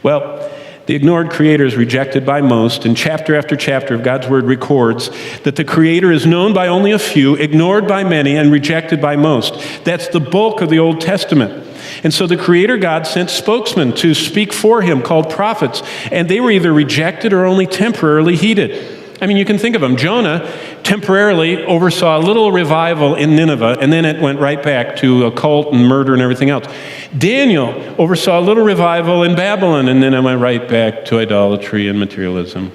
Well, the ignored Creator is rejected by most, and chapter after chapter of God's Word records that the Creator is known by only a few, ignored by many, and rejected by most. That's the bulk of the Old Testament. And so the Creator God sent spokesmen to speak for him called prophets, and they were either rejected or only temporarily heeded. I mean, you can think of them. Jonah temporarily oversaw a little revival in Nineveh, and then it went right back to a cult and murder and everything else. Daniel oversaw a little revival in Babylon, and then it went right back to idolatry and materialism.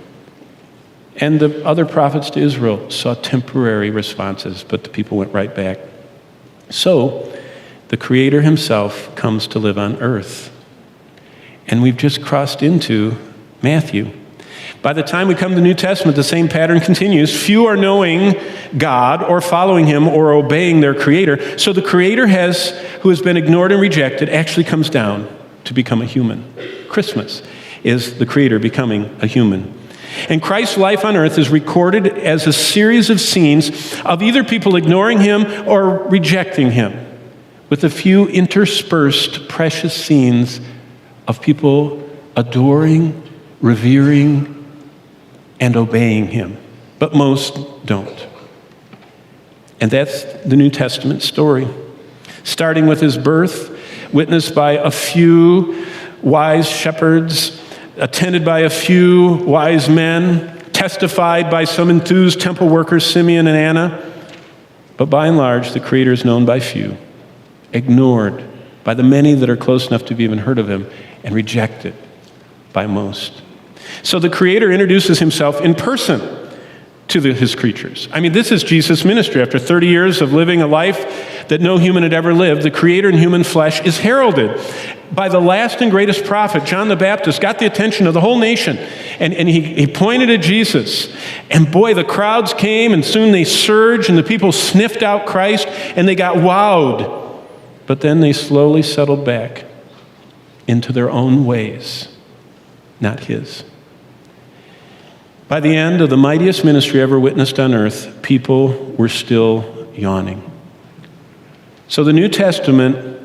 And the other prophets to Israel saw temporary responses, but the people went right back. So, the Creator himself comes to live on earth. And we've just crossed into Matthew. By the time we come to the New Testament, the same pattern continues. Few are knowing God or following him or obeying their Creator. So the Creator who has been ignored and rejected actually comes down to become a human. Christmas is the Creator becoming a human. And Christ's life on earth is recorded as a series of scenes of either people ignoring him or rejecting him, with a few interspersed precious scenes of people adoring, revering, and obeying him. But most don't. And that's the New Testament story. Starting with his birth, witnessed by a few wise shepherds, attended by a few wise men, testified by some enthused temple workers, Simeon and Anna. But by and large, the Creator is known by few, ignored by the many that are close enough to have even heard of him, and rejected by most. So the Creator introduces himself in person to his creatures. I mean, this is Jesus' ministry. After 30 years of living a life that no human had ever lived, the Creator in human flesh is heralded by the last and greatest prophet, John the Baptist, got the attention of the whole nation. And he pointed at Jesus. And boy, the crowds came, and soon they surged, and the people sniffed out Christ, and they got wowed. But then they slowly settled back into their own ways, not his. By the end of the mightiest ministry ever witnessed on earth, people were still yawning. So the New Testament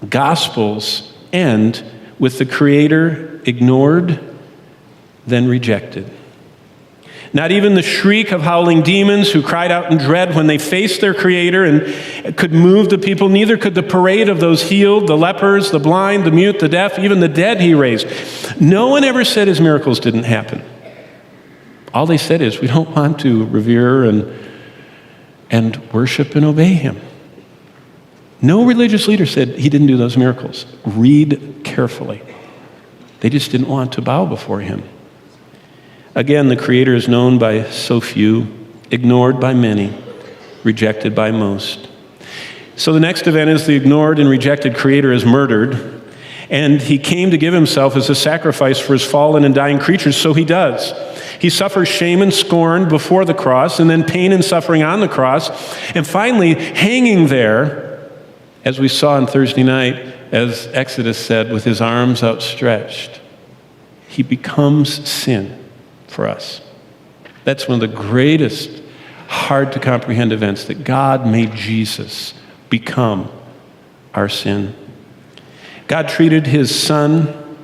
Gospels end with the Creator ignored, then rejected. Not even the shriek of howling demons who cried out in dread when they faced their Creator and could move the people, neither could the parade of those healed, the lepers, the blind, the mute, the deaf, even the dead he raised. No one ever said his miracles didn't happen. All they said is, we don't want to revere and worship and obey him. No religious leader said he didn't do those miracles. Read carefully. They just didn't want to bow before him. Again, the Creator is known by so few, ignored by many, rejected by most. So the next event is the ignored and rejected Creator is murdered, and he came to give himself as a sacrifice for his fallen and dying creatures, so he does. He suffers shame and scorn before the cross, and then pain and suffering on the cross, and finally hanging there, as we saw on Thursday night, as Exodus said, with his arms outstretched. He becomes sin for us. That's one of the greatest, hard to comprehend events, that God made Jesus become our sin. God treated his Son,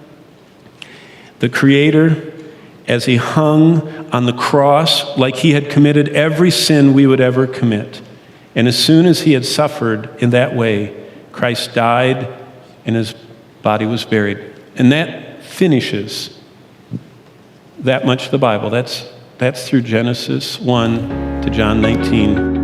the Creator, as he hung on the cross like he had committed every sin we would ever commit. And as soon as he had suffered in that way, Christ died and his body was buried. And that finishes that much of the Bible. That's through Genesis 1 to John 19.